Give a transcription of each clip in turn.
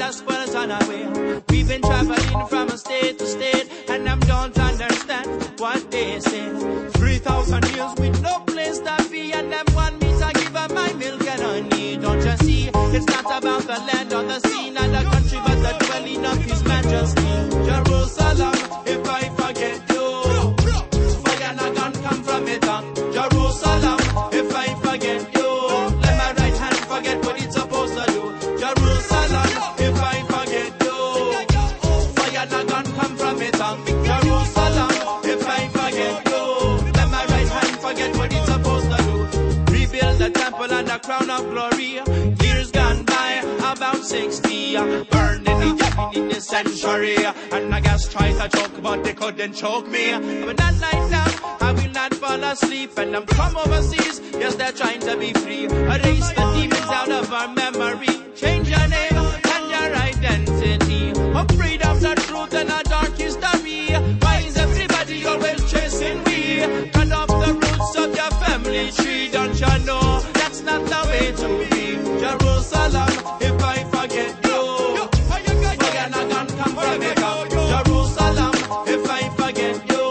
just put on our way. We've been traveling from state to state, and I don't understand what they say. 3,000 years with no place to be, and them want me to give her my milk and honey. Don't you see? It's not about the land or the sea, not the country, but the dwelling of His Majesty. Jerusalem, if I forget you, fire not gonna come from it. Jerusalem, if I forget you, let my right hand forget what it's supposed to do. Jerusalem, if I forget you, fire not gonna come from it. Jerusalem, if I forget you, let my right hand forget what it's supposed to do. Rebuild the temple and the crown of glory. Years gone by, about 60, burned in the century, and I guess try to choke, but they couldn't choke me. But that night down, I will not fall asleep, and I'm from overseas. Yes, they're trying to be free. Erase the demons out of our memory. Change your name and your identity. Afraid of the truth and a dark history. Why is everybody always chasing we? Cut off the roots of your family tree. Don't you know that's not the way to be? Jerusalem, if I forget you, fire not gonna come from it. Jerusalem, if I forget you,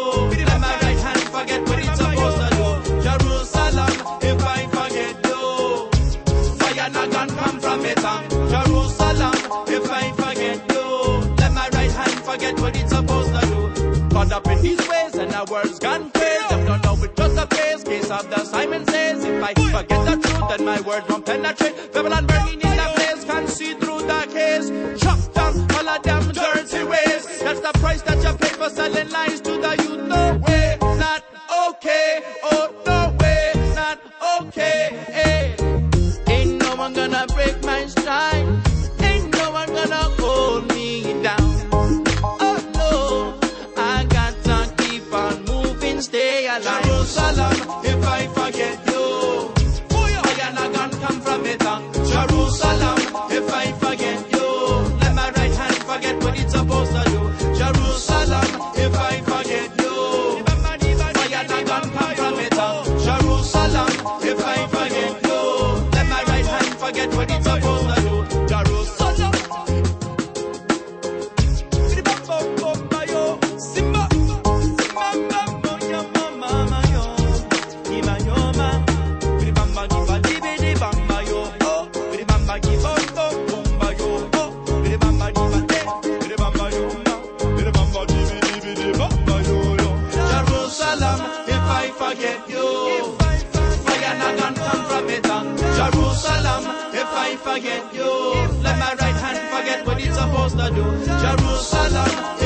let my right hand forget what it's supposed to do. Jerusalem, if I forget you, fire not gonna come from it. Jerusalem, if I forget you, let my right hand forget what it's supposed to do. Caught up in these ways and our words gone crazy. I don't know it just a case of the Simon says. If I forget the truth, then my words won't penetrate. Babylon burning in the place, can't see through the case. Chop down all of them dirty ways. That's the price that you pay for selling lies to the youth. No way, not okay. Oh, no way, not okay. Hey. Ain't no one gonna break my stride. Ain't no one gonna hold me down. Oh no, I got to keep on moving, stay alive. Jerusalem, if I forget you, fire not gonna come from it. Jerusalem, if I forget you, let my right hand forget what it's supposed to do. Jerusalem, if I forget you, fire not gonna come from it. Jerusalem, if I forget you, let my right hand forget what it's supposed to do. Jerusalem. Jerusalem, if I forget you, fire not gonna come from it. Jerusalem, if I forget you, let my right hand forget what it's supposed to do. Jerusalem.